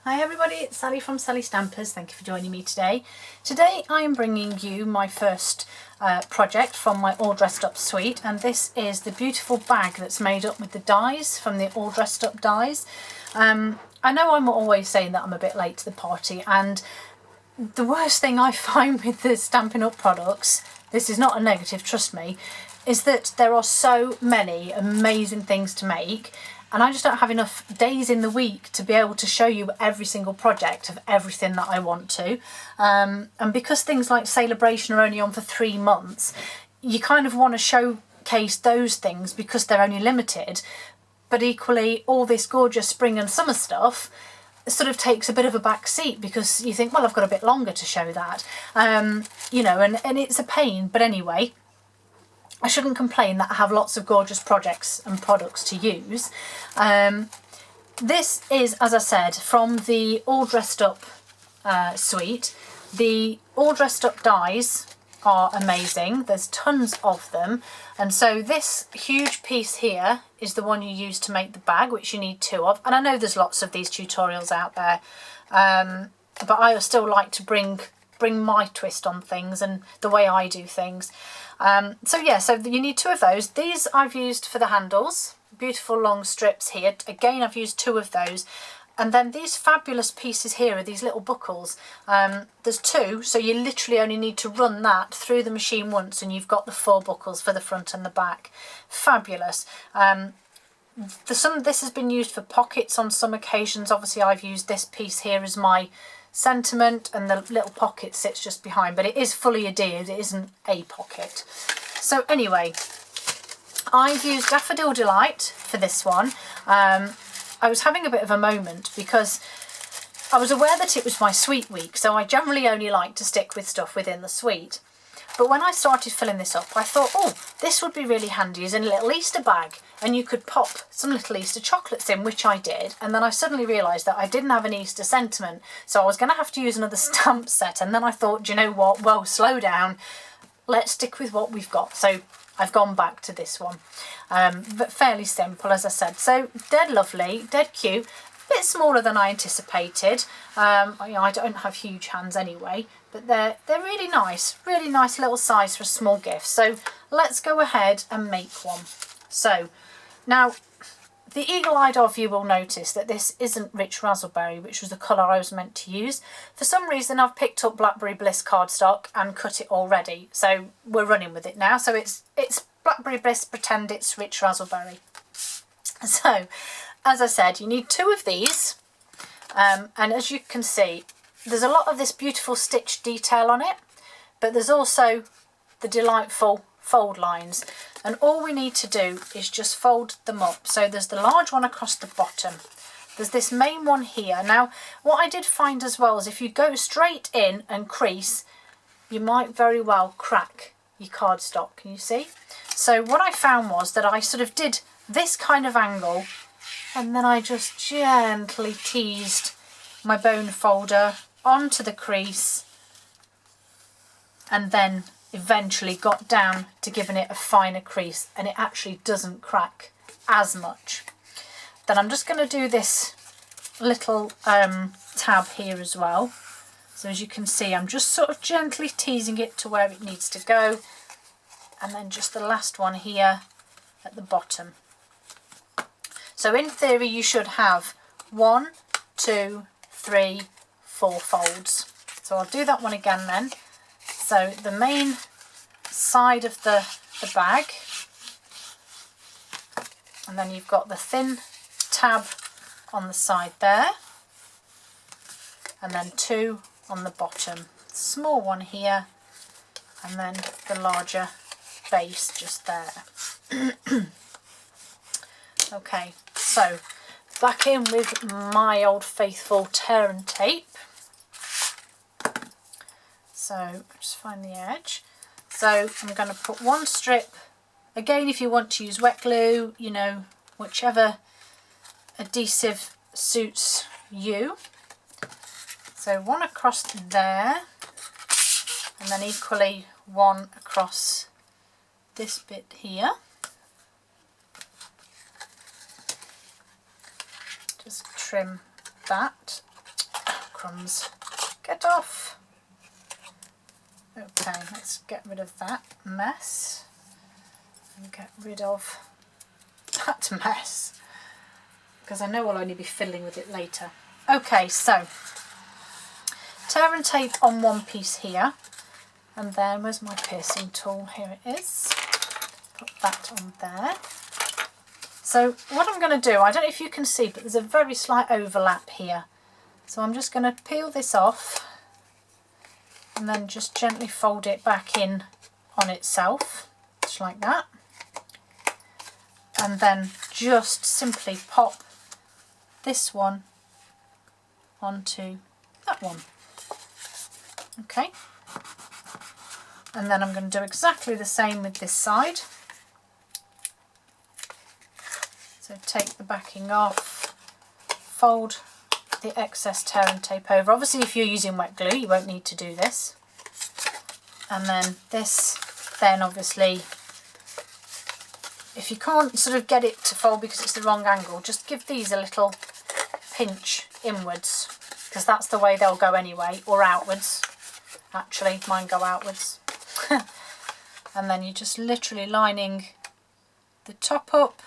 Hi everybody, it's Sally from Sally Stampers. Thank you for joining me today. Today I am bringing you my first project from my All Dressed Up suite, and this is the beautiful bag that's made up with the dies from the All Dressed Up dies. I know I'm always saying that I'm a bit late to the party, and the worst thing I find with the Stampin' Up products, this is not a negative, trust me, is that there are so many amazing things to make, and I just don't have enough days in the week to be able to show you every single project of everything that I want to. And because things like Celebration are only on for 3 months, you kind of want to showcase those things because they're only limited. But equally, all this gorgeous spring and summer stuff sort of takes a bit of a back seat because you think, well, I've got a bit longer to show that. You know, and it's a pain. But anyway, I shouldn't complain that I have lots of gorgeous projects and products to use. This is, as I said, from the All Dressed Up suite. The All Dressed Up dies are amazing. There's tons of them. And so this huge piece here is the one you use to make the bag, which you need 2 of. And I know there's lots of these tutorials out there, but I still like to bring my twist on things and the way I do things. So you need 2 of those. These I've used for the handles, beautiful long strips here. Again, I've used 2 of those. And then these fabulous pieces here are these little buckles. There's 2, so you literally only need to run that through the machine once and you've got the 4 buckles for the front and the back. Fabulous. This has been used for pockets on some occasions. Obviously, I've used this piece here as my sentiment, and the little pocket sits just behind, but it is fully adhered, it isn't a pocket. So anyway, I've used Daffodil Delight for this one. I was having a bit of a moment because I was aware that it was my suite week, so I generally only like to stick with stuff within the suite. But when I started filling this up, I thought, oh, this would be really handy as a little Easter bag, and you could pop some little Easter chocolates in, which I did. And then I suddenly realised that I didn't have an Easter sentiment, so I was going to have to use another stamp set. And then I thought, do you know what? Well, slow down. Let's stick with what we've got. So I've gone back to this one, but fairly simple, as I said. So dead lovely, dead cute. A bit smaller than I anticipated. I don't have huge hands anyway, but they're really nice little size for a small gift. So let's go ahead and make one. So now the eagle-eyed of you will notice that this isn't Rich Razzleberry, which was the colour I was meant to use. For some reason I've picked up Blackberry Bliss cardstock and cut it already, so we're running with it now. So it's Blackberry Bliss, pretend it's Rich Razzleberry. So as I said, you need 2 of these, and as you can see, there's a lot of this beautiful stitch detail on it, but there's also the delightful fold lines, and all we need to do is just fold them up. So there's the large one across the bottom, there's this main one here. Now what I did find as well is if you go straight in and crease, you might very well crack your cardstock. Can you see? So what I found was that I sort of did this kind of angle, and then I just gently teased my bone folder onto the crease, and then eventually got down to giving it a finer crease, and it actually doesn't crack as much. Then I'm just going to do this little tab here as well. So as you can see, I'm just sort of gently teasing it to where it needs to go, and then just the last one here at the bottom. So in theory you should have 1, 2, 3, 4 folds. So I'll do that one again then. So the main side of the bag, and then you've got the thin tab on the side there, and then 2 on the bottom, small one here, and then the larger base just there. Okay, so back in with my old faithful tear and tape. So just find the edge. So I'm going to put 1 strip, again if you want to use wet glue, you know, whichever adhesive suits you. So 1 across there, and then equally 1 across this bit here. Just trim that breadcrumbs. Get off. Okay, let's get rid of that mess and get rid of that mess, because I know I'll only be fiddling with it later. Okay, so tear and tape on one piece here, and then where's my piercing tool? Here it is. Put that on there. So what I'm going to do, I don't know if you can see, but there's a very slight overlap here. So I'm just going to peel this off and then just gently fold it back in on itself, just like that. And then just simply pop this one onto that one. Okay. And then I'm going to do exactly the same with this side. So take the backing off, fold the excess tear and tape over. Obviously if you're using wet glue you won't need to do this. And then this, then obviously if you can't sort of get it to fold because it's the wrong angle, just give these a little pinch inwards, because that's the way they'll go anyway, or outwards. Actually, mine go outwards. And then you're just literally lining the top up,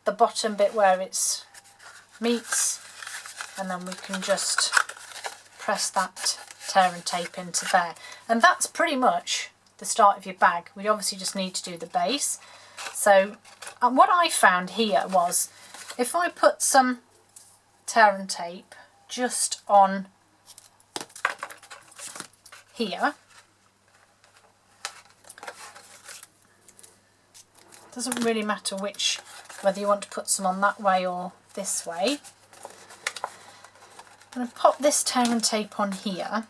the bottom bit where it's meets, and then we can just press that tear and tape into there. And that's pretty much the start of your bag. We obviously just need to do the base. So what I found here was, if I put some tear and tape just on here, doesn't really matter which, whether you want to put some on that way or this way. I'm going to pop this tear and tape on here,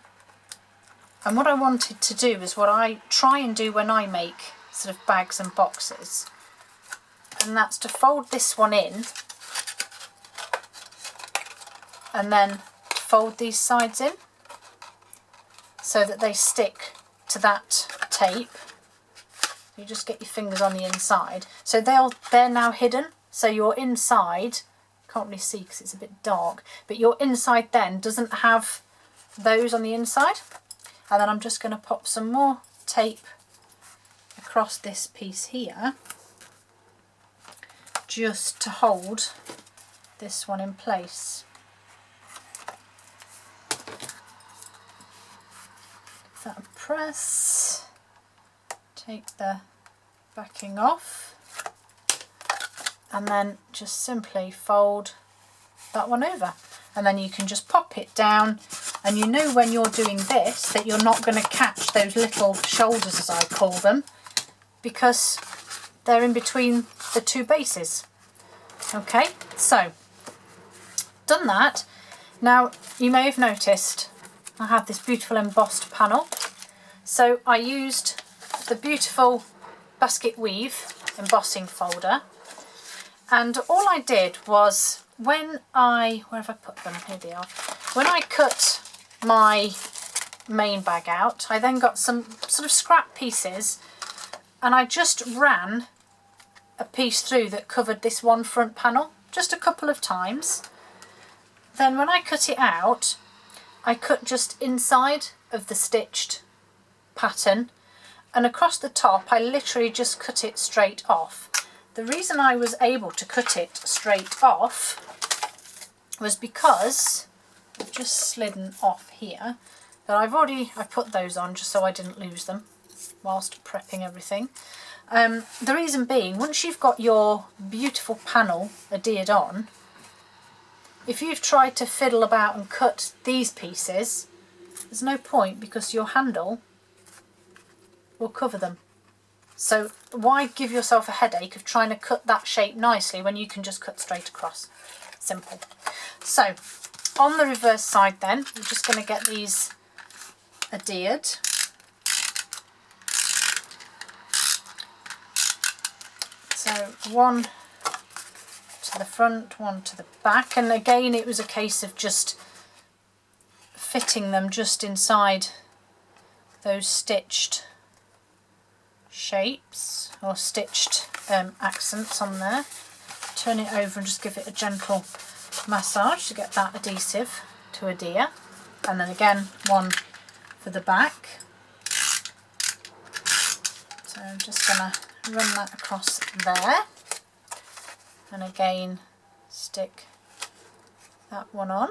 and what I wanted to do is what I try and do when I make sort of bags and boxes, and that's to fold this one in and then fold these sides in so that they stick to that tape. You just get your fingers on the inside, so they're now hidden, so your inside, can't really see because it's a bit dark, but your inside then doesn't have those on the inside. And then I'm just going to pop some more tape across this piece here just to hold this one in place. Give that a press. Take the backing off and then just simply fold that one over, and then you can just pop it down, and you know when you're doing this that you're not going to catch those little shoulders, as I call them, because they're in between the two bases. Okay, so done that. Now you may have noticed I have this beautiful embossed panel, so I used the beautiful Basket Weave embossing folder, and all I did was, when where have I put them? Here they are. When I cut my main bag out, I then got some sort of scrap pieces, and I just ran a piece through that covered this one front panel just a couple of times. Then when I cut it out, I cut just inside of the stitched pattern, and across the top I literally just cut it straight off. The reason I was able to cut it straight off was because I've just slidden off here, but I put those on just so I didn't lose them whilst prepping everything. The reason being, once you've got your beautiful panel adhered on, if you've tried to fiddle about and cut these pieces, there's no point, because your handle will cover them. So why give yourself a headache of trying to cut that shape nicely when you can just cut straight across? Simple. So on the reverse side then, we're just going to get these adhered. So one to the front, one to the back, and again it was a case of just fitting them just inside those stitched shapes or stitched accents on there. Turn it over and just give it a gentle massage to get that adhesive to adhere, and then again one for the back. So I'm just going to run that across there, and again stick that one on.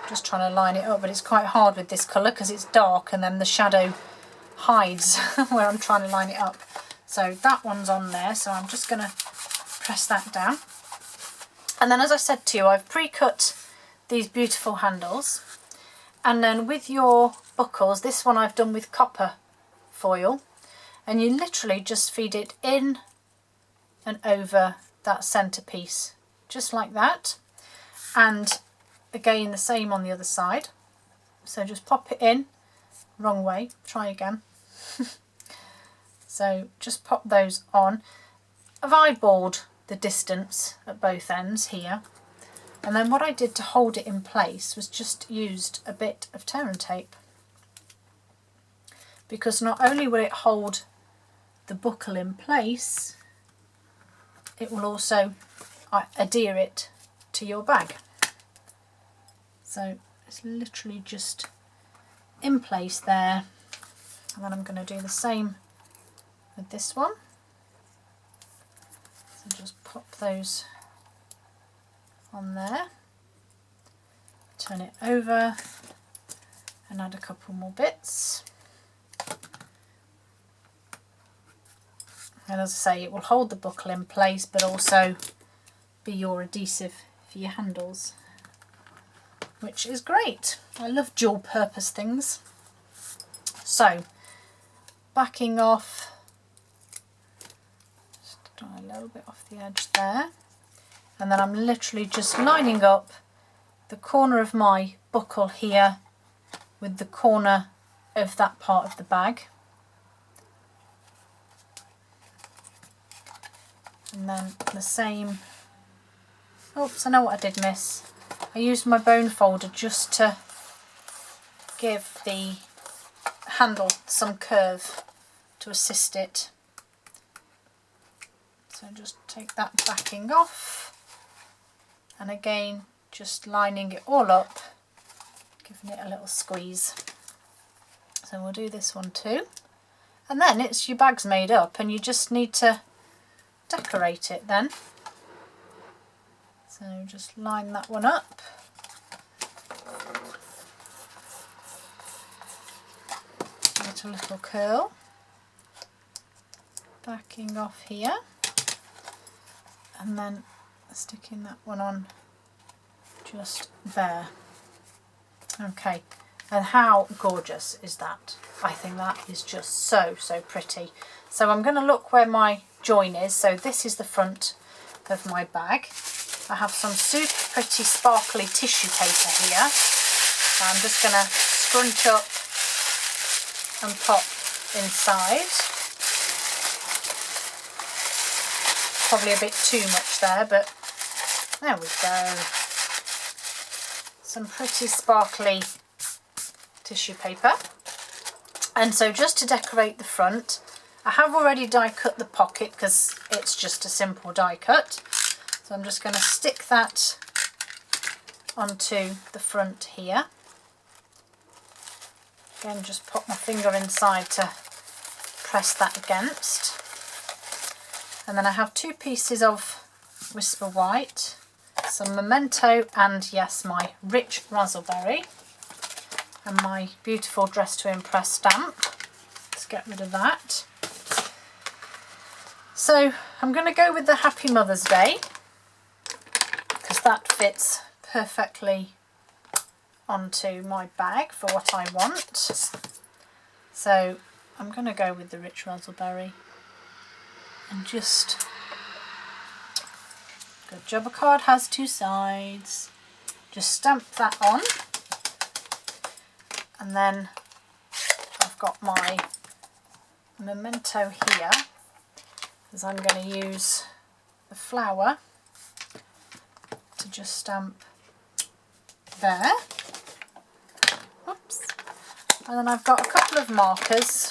Just trying to line it up, but it's quite hard with this colour because it's dark and then the shadow hides where I'm trying to line it up. So that one's on there, so I'm just going to press that down. And then, as I said to you, I've pre-cut these beautiful handles, and then with your buckles, this one I've done with copper foil, and you literally just feed it in and over that centerpiece, just like that. And again the same on the other side, so just pop it in, wrong way, try again. So just pop those on. I've eyeballed the distance at both ends here, and then what I did to hold it in place was just used a bit of tear and tape, because not only will it hold the buckle in place, it will also adhere it to your bag. So it's literally just in place there, and then I'm going to do the same with this one. So just pop those on there, turn it over and add a couple more bits. And as I say, it will hold the buckle in place but also be your adhesive for your handles, which is great. I love dual purpose things. So backing off, just a little bit off the edge there, and then I'm literally just lining up the corner of my buckle here with the corner of that part of the bag, and then the same. Oops, I know what I did miss. I used my bone folder just to give the handle some curve to assist it. So just take that backing off, and again just lining it all up, giving it a little squeeze. So we'll do this one too, and then it's your bag's made up and you just need to decorate it then. So just line that one up. Get a little curl. Backing off here. And then sticking that one on just there. Okay, and how gorgeous is that? I think that is just so pretty. So I'm going to look where my join is. So this is the front of my bag. I have some super pretty sparkly tissue paper here. So I'm just going to scrunch up and pop inside. Probably a bit too much there, but there we go. Some pretty sparkly tissue paper. And so just to decorate the front, I have already die cut the pocket because it's just a simple die cut. So I'm just going to stick that onto the front here. Again, just put my finger inside to press that against. And then I have two pieces of Whisper White, some Memento, and yes, my Rich Razzleberry, and my beautiful Dress to Impress stamp. Let's get rid of that. So I'm going to go with the Happy Mother's Day, because that fits perfectly onto my bag for what I want. So I'm going to go with the Rich Razzleberry and just, good job a card has two sides, just stamp that on, and then I've got my Memento here, because I'm going to use the flower to just stamp there. Oops. And then I've got a couple of markers.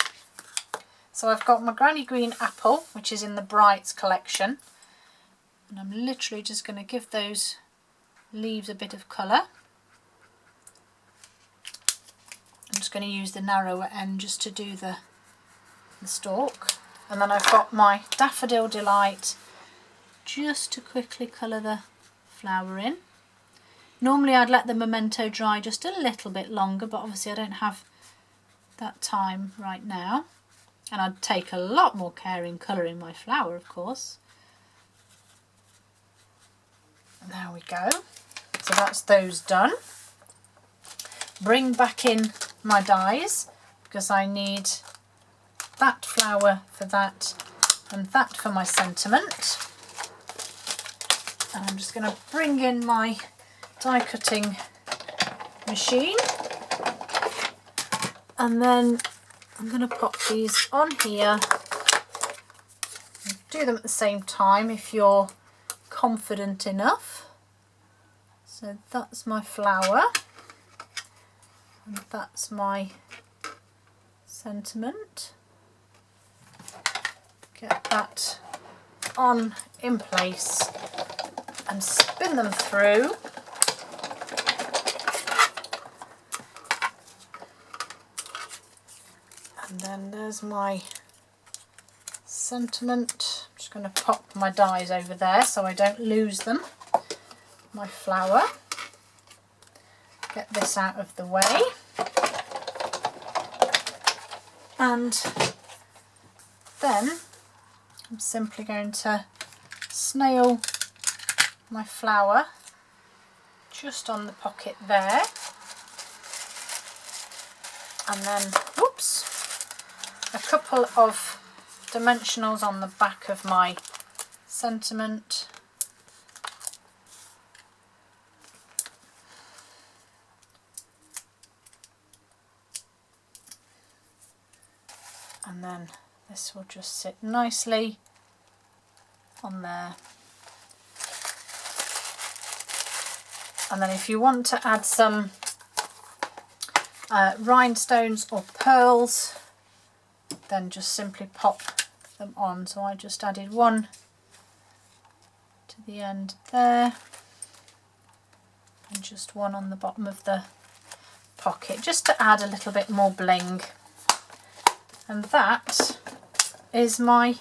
So I've got my Granny Green Apple, which is in the Brights collection. And I'm literally just going to give those leaves a bit of colour. I'm just going to use the narrower end just to do the stalk. And then I've got my Daffodil Delight just to quickly colour the flower in. Normally I'd let the Memento dry just a little bit longer, but obviously I don't have that time right now. And I'd take a lot more care in colouring my flower, of course. And there we go. So that's those done. Bring back in my dies because I need that flower for that and that for my sentiment. And I'm just going to bring in my die cutting machine, and then I'm going to pop these on here. Do them at the same time if you're confident enough. So that's my flower and that's my sentiment. Get that on in place and spin them through. And then there's my sentiment. I'm just going to pop my dies over there so I don't lose them. My flower. Get this out of the way. And then I'm simply going to snail my flower just on the pocket there. And then, whoops, a couple of dimensionals on the back of my sentiment. And then this will just sit nicely on there. And then if you want to add some rhinestones or pearls, then just simply pop them on. So I just added one to the end there and just one on the bottom of the pocket just to add a little bit more bling. And that is my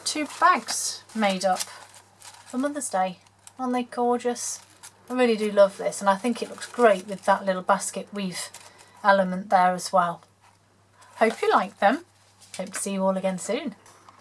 2 bags made up for Mother's Day. Aren't they gorgeous? I really do love this, and I think it looks great with that little basket weave element there as well. Hope you like them. Hope to see you all again soon.